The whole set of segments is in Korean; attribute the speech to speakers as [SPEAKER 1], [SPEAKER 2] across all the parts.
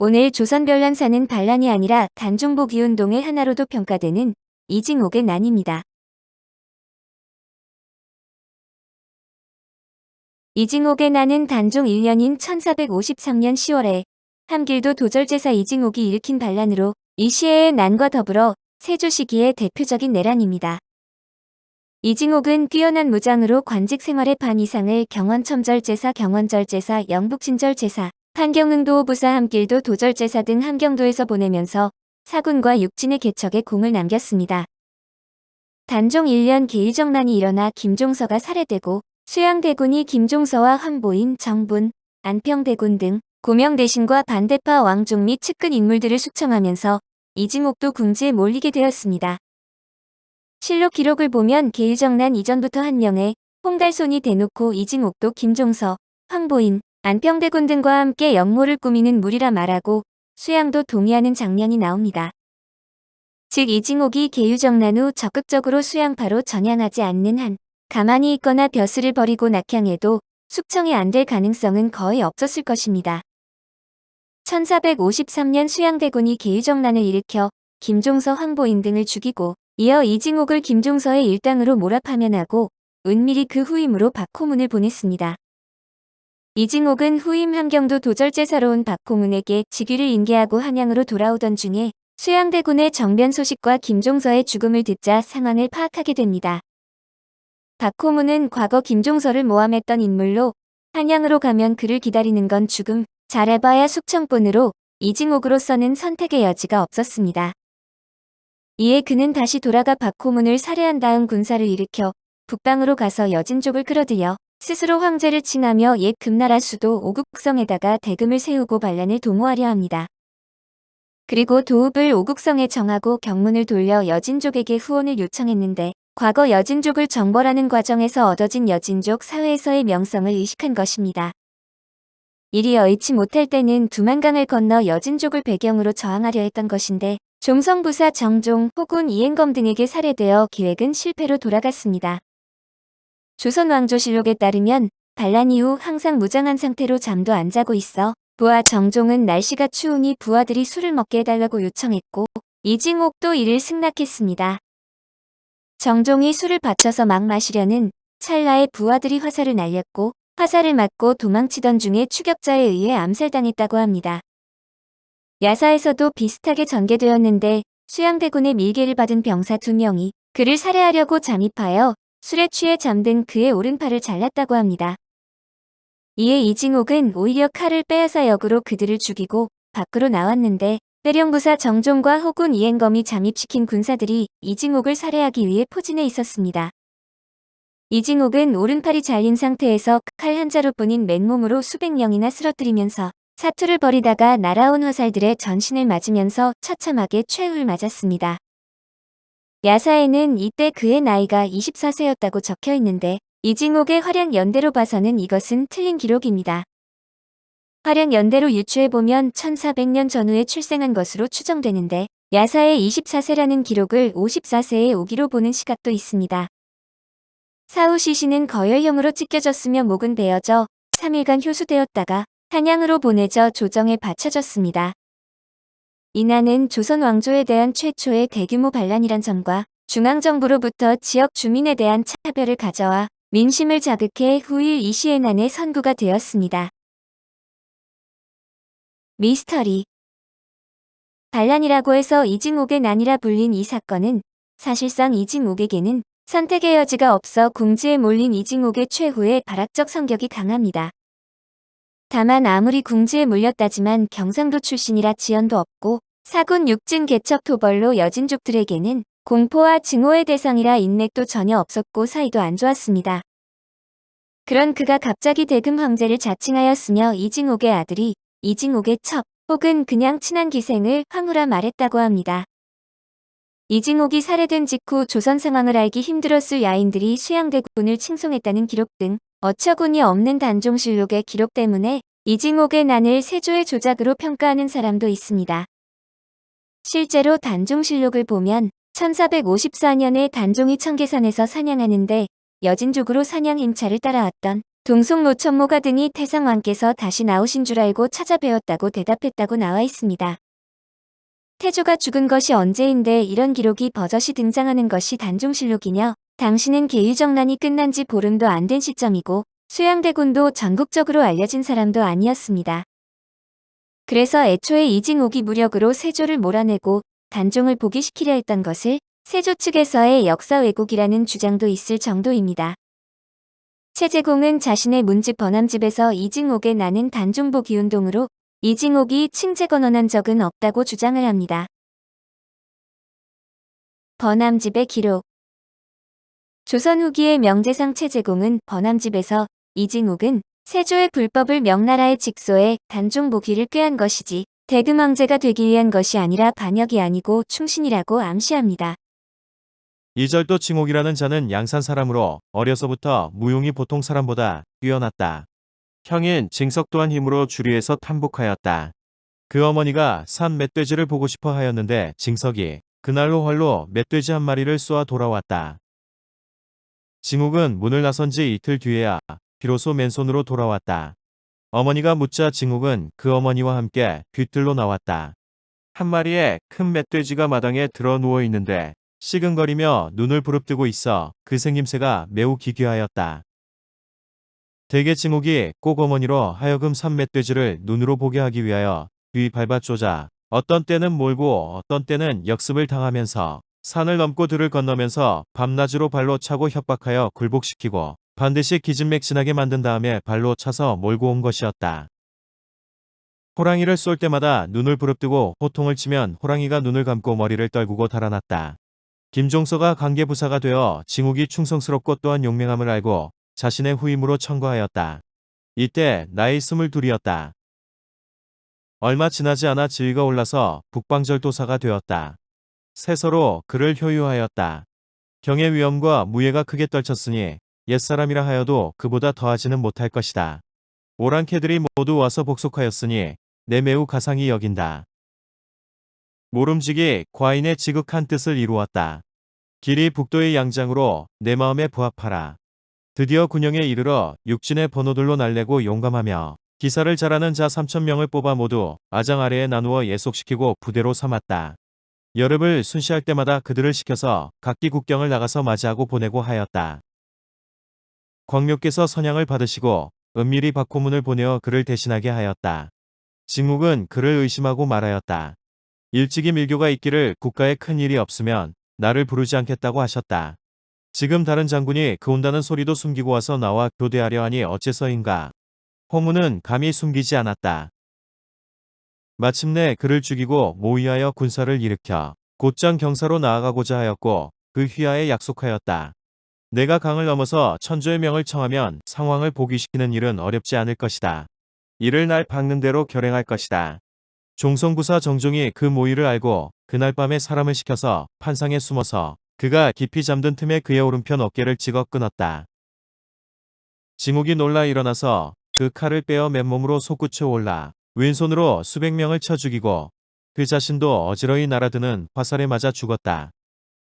[SPEAKER 1] 오늘 조선별난사는 반란이 아니라 단종복이운동의 하나로도 평가되는 이징옥의 난입니다. 이징옥의 난은 단종 1년인 1453년 10월에 함길도 도절제사 이징옥이 일으킨 반란으로 이 시해의 난과 더불어 세조 시기의 대표적인 내란입니다. 이징옥은 뛰어난 무장으로 관직 생활의 반 이상을 경원첨절제사, 경원절제사, 영북진절제사, 판경응도호부사, 함길도 도절제사 등 함경도에서 보내면서 사군과 육진의 개척에 공을 남겼습니다. 단종 1년 계유정난이 일어나 김종서가 살해되고 수양대군이 김종서와 황보인, 정분, 안평대군 등 고명대신과 반대파 왕족 및 측근 인물들을 숙청하면서 이징옥도 궁지에 몰리게 되었습니다. 실록 기록을 보면 계유정난 이전부터 한 명의 홍달손이 대놓고 이징옥도 김종서, 황보인, 안평대군 등과 함께 역모를 꾸미는 무리라 말하고 수양도 동의하는 장면이 나옵니다. 즉 이징옥이 계유정난 후 적극적으로 수양파로 전향하지 않는 한 가만히 있거나 벼슬을 버리고 낙향해도 숙청이 안 될 가능성은 거의 없었을 것입니다. 1453년 수양대군이 계유정난을 일으켜 김종서, 황보인 등을 죽이고 이어 이징옥을 김종서의 일당으로 몰아파면하고 은밀히 그 후임으로 박호문을 보냈습니다. 이징옥은 후임 함경도 도절제사로 온 박호문에게 직위를 인계하고 한양으로 돌아오던 중에 수양대군의 정변 소식과 김종서의 죽음을 듣자 상황을 파악하게 됩니다. 박호문은 과거 김종서를 모함했던 인물로 한양으로 가면 그를 기다리는 건 죽음, 잘해봐야 숙청뿐으로 이징옥으로서는 선택의 여지가 없었습니다. 이에 그는 다시 돌아가 박호문을 살해한 다음 군사를 일으켜 북방으로 가서 여진족을 끌어들여 스스로 황제를 칭하며 옛 금나라 수도 오국성에다가 대금을 세우고 반란을 도모하려 합니다. 그리고 도읍을 오국성에 정하고 경문을 돌려 여진족에게 후원을 요청했는데 과거 여진족을 정벌하는 과정에서 얻어진 여진족 사회에서의 명성을 의식한 것입니다. 이리 여의치 못할 때는 두만강을 건너 여진족을 배경으로 저항하려 했던 것인데 종성부사 정종, 호군 이행검 등에게 살해되어 계획은 실패로 돌아갔습니다. 조선왕조실록에 따르면 반란 이후 항상 무장한 상태로 잠도 안 자고 있어 부하 정종은 날씨가 추우니 부하들이 술을 먹게 해달라고 요청했고 이징옥도 이를 승낙했습니다. 정종이 술을 바쳐서 막 마시려는 찰나에 부하들이 화살을 날렸고 화살을 맞고 도망치던 중에 추격자에 의해 암살당했다고 합니다. 야사에서도 비슷하게 전개되었는데 수양대군의 밀개를 받은 병사 2명이 그를 살해하려고 잠입하여 술에 취해 잠든 그의 오른팔을 잘랐다고 합니다. 이에 이징옥은 오히려 칼을 빼앗아 역으로 그들을 죽이고 밖으로 나왔는데 대령부사 정종과 호군 이행검이 잠입시킨 군사들이 이징옥을 살해하기 위해 포진해 있었습니다. 이징옥은 오른팔이 잘린 상태에서 칼 한 자루뿐인 맨몸으로 수백 명이나 쓰러뜨리면서 사투를 벌이다가 날아온 화살들의 전신을 맞으면서 처참하게 최후를 맞았습니다. 야사에는 이때 그의 나이가 24세였다고 적혀 있는데 이징옥의 활약 연대로 봐서는 이것은 틀린 기록입니다. 활약 연대로 유추해보면 1400년 전후에 출생한 것으로 추정되는데 야사의 24세라는 기록을 54세에 오기로 보는 시각도 있습니다. 사후 시신은 거열형으로 찢겨졌으며 목은 베어져 3일간 효수되었다가 한양으로 보내져 조정에 바쳐졌습니다. 이 난은 조선 왕조에 대한 최초의 대규모 반란이란 점과 중앙정부로부터 지역 주민에 대한 차별을 가져와 민심을 자극해 후일 이 시의 난의 선구가 되었습니다. 미스터리 반란이라고 해서 이징옥의 난이라 불린 이 사건은 사실상 이징옥에게는 선택의 여지가 없어 궁지에 몰린 이징옥의 최후의 발악적 성격이 강합니다. 다만 아무리 궁지에 몰렸다지만 경상도 출신이라 지연도 없고 사군 육진 개척 토벌로 여진족들에게는 공포와 증오의 대상이라 인맥도 전혀 없었고 사이도 안 좋았습니다. 그런 그가 갑자기 대금 황제를 자칭하였으며 이징옥의 아들이 이징옥의 첩 혹은 그냥 친한 기생을 황후라 말했다고 합니다. 이징옥이 살해된 직후 조선 상황을 알기 힘들었을 야인들이 수양대군을 칭송했다는 기록 등 어처구니 없는 단종실록의 기록 때문에 이징옥의 난을 세조의 조작으로 평가하는 사람도 있습니다. 실제로 단종실록을 보면 1454년에 단종이 청계산에서 사냥하는데 여진족으로 사냥 행차를 따라왔던 동속 노천모가 등이 태상왕께서 다시 나오신 줄 알고 찾아뵈었다고 대답했다고 나와 있습니다. 태조가 죽은 것이 언제인데 이런 기록이 버젓이 등장하는 것이 단종실록이며 당시는 계유정난이 끝난 지 보름도 안 된 시점이고 수양대군도 전국적으로 알려진 사람도 아니었습니다. 그래서 애초에 이징옥이 무력으로 세조를 몰아내고 단종을 복위시키려 했던 것을 세조 측에서의 역사 왜곡이라는 주장도 있을 정도입니다. 최재공은 자신의 문집 번암집에서 이징옥의 나는 단종복위운동으로 이징옥이 칭제건언한 적은 없다고 주장을 합니다. 번암집의 기록. 조선 후기의 명재상 최재공은 번암집에서 이징옥은 세조의 불법을 명나라에 직소해 단종복위를 꾀한 것이지 대금왕제가 되기 위한 것이 아니라 반역이 아니고 충신이라고 암시합니다.
[SPEAKER 2] 이절도 징옥이라는 자는 양산 사람으로 어려서부터 무용이 보통 사람보다 뛰어났다. 형인 징석 또한 힘으로 주리에서 탐복하였다. 그 어머니가 산 멧돼지를 보고 싶어 하였는데 징석이 그날로 활로 멧돼지 한 마리를 쏘아 돌아왔다. 징옥은 문을 나선 지 이틀 뒤에야 비로소 맨손으로 돌아왔다. 어머니가 묻자 징옥은 그 어머니와 함께 뒤뜰로 나왔다. 한 마리의 큰 멧돼지가 마당에 들어 누워 있는데 시근거리며 눈을 부릅뜨고 있어 그 생김새가 매우 기괴하였다. 대개 징옥이 꼭 어머니로 하여금 산 멧돼지를 눈으로 보게 하기 위하여 뒤 밟아 쪼자 어떤 때는 몰고 어떤 때는 역습을 당하면서 산을 넘고 들을 건너면서 밤낮으로 발로 차고 협박하여 굴복시키고 반드시 기진맥진하게 만든 다음에 발로 차서 몰고 온 것이었다. 호랑이를 쏠 때마다 눈을 부릅뜨고 호통을 치면 호랑이가 눈을 감고 머리를 떨구고 달아났다. 김종서가 관계부사가 되어 징옥이 충성스럽고 또한 용맹함을 알고 자신의 후임으로 청구하였다. 이때 나이 22이었다. 얼마 지나지 않아 지위가 올라서 북방절도사가 되었다. 세서로 그를 효유하였다. 경의 위엄과 무예가 크게 떨쳤으니 옛사람이라 하여도 그보다 더하지는 못할 것이다. 오랑캐들이 모두 와서 복속하였으니 내 매우 가상히 여긴다. 모름지기 과인의 지극한 뜻을 이루었다. 길이 북도의 양장으로 내 마음에 부합하라. 드디어 군영에 이르러 육진의 번호들로 날래고 용감하며 기사를 잘하는 자 3,000명을 뽑아 모두 아장 아래에 나누어 예속시키고 부대로 삼았다. 여름을 순시할 때마다 그들을 시켜서 각기 국경을 나가서 맞이하고 보내고 하였다. 광묘께서 선양을 받으시고 은밀히 박호문을 보내어 그를 대신하게 하였다. 징옥은 그를 의심하고 말하였다. 일찍이 밀교가 있기를 국가에 큰 일이 없으면 나를 부르지 않겠다고 하셨다. 지금 다른 장군이 그 온다는 소리도 숨기고 와서 나와 교대하려 하니 어째서인가. 호문은 감히 숨기지 않았다. 마침내 그를 죽이고 모의하여 군사를 일으켜 곧장 경사로 나아가고자 하였고 그 휘하에 약속하였다. 내가 강을 넘어서 천조의 명을 청하면 상황을 복위시키는 일은 어렵지 않을 것이다. 이를 날 박는 대로 결행할 것이다. 종성부사 정종이 그 모의를 알고 그날 밤에 사람을 시켜서 판상에 숨어서 그가 깊이 잠든 틈에 그의 오른편 어깨를 찍어 끊었다. 징옥이 놀라 일어나서 그 칼을 빼어 맨몸으로 솟구쳐 올라 왼손으로 수백 명을 쳐 죽이고 그 자신도 어지러이 날아드는 화살에 맞아 죽었다.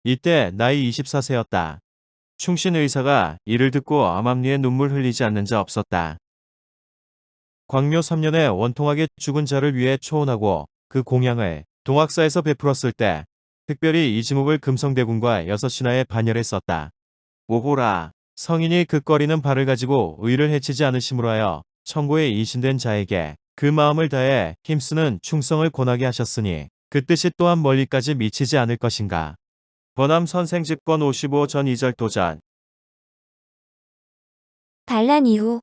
[SPEAKER 2] 이때 나이 24세였다. 충신 의사가 이를 듣고 암암리에 눈물 흘리지 않는 자 없었다. 광묘 3년에 원통하게 죽은 자를 위해 초원하고 그 공양을 동학사에서 베풀었을 때 특별히 이징옥을 금성대군과 6신하에 반열했었다. 오호라, 성인이 극거리는 발을 가지고 의를 해치지 않으심으로 하여 천고에 이신된 자에게 그 마음을 다해 힘쓰는 충성을 권하게 하셨으니 그 뜻이 또한 멀리까지 미치지 않을 것인가. 번암 선생 집권 55 전 이절 도전.
[SPEAKER 1] 반란 이후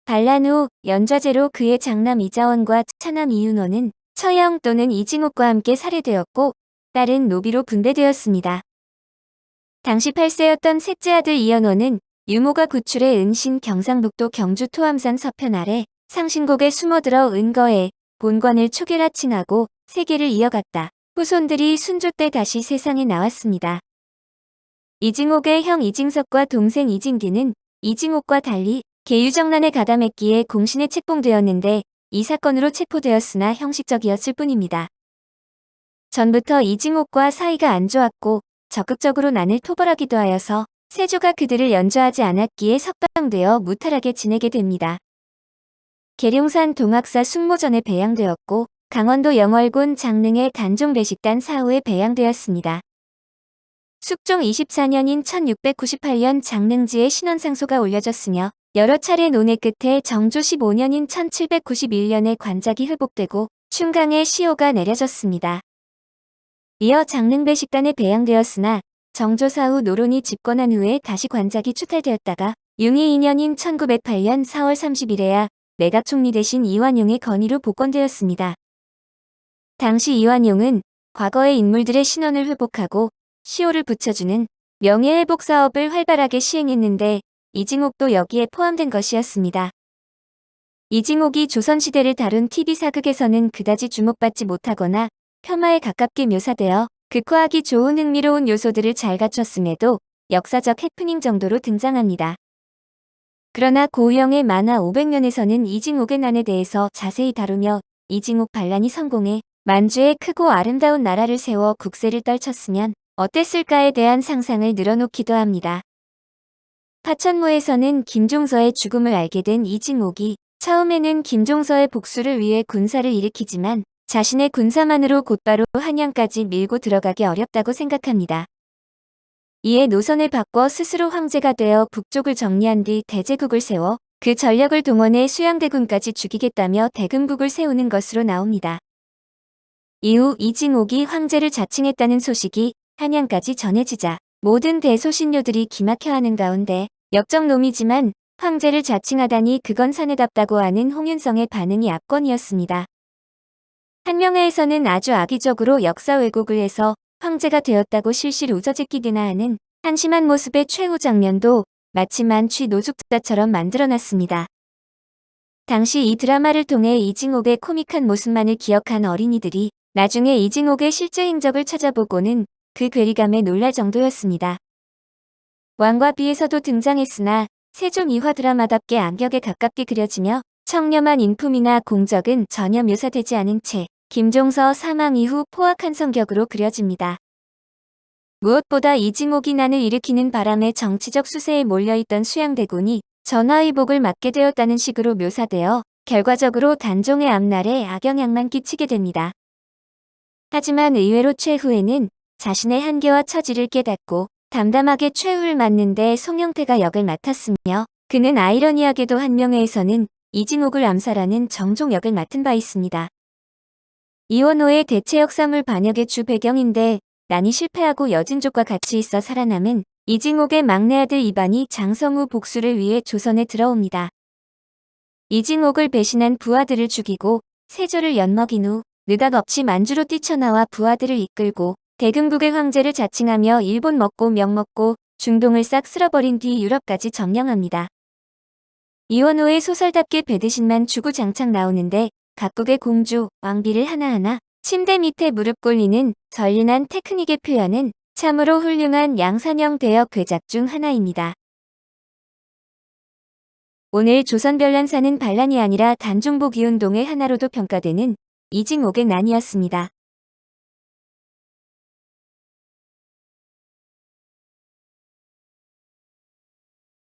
[SPEAKER 1] 반란 후 연좌제로 그의 장남 이자원과 차남 이윤호는 처형 또는 이징옥과 함께 살해되었고 딸은 노비로 분배되었습니다. 당시 8세였던 셋째 아들 이연호는 유모가 구출해 은신 경상북도 경주 토암산 서편 아래 상신곡에 숨어들어 은거해 본관을 초계라칭하고 세계를 이어갔다. 후손들이 순조 때 다시 세상에 나왔습니다. 이징옥의 형 이징석과 동생 이징기는 이징옥과 달리 계유정난에 가담했기에 공신에 책봉되었는데 이 사건으로 체포되었으나 형식적이었을 뿐입니다. 전부터 이징옥과 사이가 안 좋았고 적극적으로 난을 토벌하기도 하여서 세조가 그들을 연좌하지 않았기에 석방되어 무탈하게 지내게 됩니다. 계룡산 동학사 숙모전에 배양되었고 강원도 영월군 장릉의 단종 배식단 사후에 배양되었습니다. 숙종 24년인 1698년 장릉지에 신원상소가 올려졌으며 여러 차례 논의 끝에 정조 15년인 1791년에 관작이 회복되고 춘강에 시효가 내려졌습니다. 이어 장릉배식단에 배양되었으나 정조 사후 노론이 집권한 후에 다시 관작이 추탈되었다가 융희 2년인 1908년 4월 30일에야 내각총리 대신 이완용의 건의로 복권되었습니다. 당시 이완용은 과거의 인물들의 신원을 회복하고 시효를 붙여주는 명예회복 사업을 활발하게 시행했는데 이징옥도 여기에 포함된 것이었습니다. 이징옥이 조선시대를 다룬 TV 사극에서는 그다지 주목받지 못하거나 폄하에 가깝게 묘사되어 극화하기 좋은 흥미로운 요소들을 잘 갖췄음에도 역사적 해프닝 정도로 등장합니다. 그러나 고우영의 만화 500년에서는 이징옥의 난에 대해서 자세히 다루며 이징옥 반란이 성공해 만주에 크고 아름다운 나라를 세워 국세를 떨쳤으면 어땠을까에 대한 상상을 늘어놓기도 합니다. 파천모에서는 김종서의 죽음을 알게 된 이징옥이 처음에는 김종서의 복수를 위해 군사를 일으키지만 자신의 군사만으로 곧바로 한양까지 밀고 들어가기 어렵다고 생각합니다. 이에 노선을 바꿔 스스로 황제가 되어 북쪽을 정리한 뒤 대제국을 세워 그 전력을 동원해 수양대군까지 죽이겠다며 대금국을 세우는 것으로 나옵니다. 이후 이징옥이 황제를 자칭했다는 소식이 한양까지 전해지자 모든 대소신료들이 기막혀하는 가운데 역적놈이지만 황제를 자칭하다니 그건 사내답다고 하는 홍윤성의 반응이 압권이었습니다. 한명회에서는 아주 악의적으로 역사 왜곡을 해서 황제가 되었다고 실실 우저제끼기나 하는 한심한 모습의 최후 장면도 마치 만취 노숙자처럼 만들어놨습니다. 당시 이 드라마를 통해 이징옥의 코믹한 모습만을 기억한 어린이들이 나중에 이징옥의 실제 행적을 찾아보고는 그 괴리감에 놀랄 정도였습니다. 왕과 비에서도 등장했으나 세종 이화 드라마답게 악역에 가깝게 그려지며 청렴한 인품이나 공적은 전혀 묘사되지 않은 채 김종서 사망 이후 포악한 성격으로 그려집니다. 무엇보다 이징옥이 난을 일으키는 바람에 정치적 수세에 몰려있던 수양대군이 전화위복을 맞게 되었다는 식으로 묘사되어 결과적으로 단종의 앞날에 악영향만 끼치게 됩니다. 하지만 의외로 최후에는 자신의 한계와 처지를 깨닫고 담담하게 최후를 맞는데 송영태가 역을 맡았으며 그는 아이러니하게도 한명회에서는 이징옥을 암살하는 정종 역을 맡은 바 있습니다. 이원호의 대체역사물 반역의 주 배경인데 난이 실패하고 여진족과 같이 있어 살아남은 이징옥의 막내 아들 이반이 장성우 복수를 위해 조선에 들어옵니다. 이징옥을 배신한 부하들을 죽이고 세조를 엿먹인 후 느닷없이 만주로 뛰쳐나와 부하들을 이끌고 대금국의 황제를 자칭하며 일본 먹고 명 먹고 중동을 싹 쓸어버린 뒤 유럽까지 점령합니다. 이원호의 소설답게 배드신만 주구장창 나오는데 각국의 공주, 왕비를 하나하나 침대 밑에 무릎 꿇리는 전륜한 테크닉의 표현은 참으로 훌륭한 양산형 대역 괴작 중 하나입니다. 오늘 조선별난사는 반란이 아니라 단종복 이운동의 하나로도 평가되는 이징옥의 난이었습니다.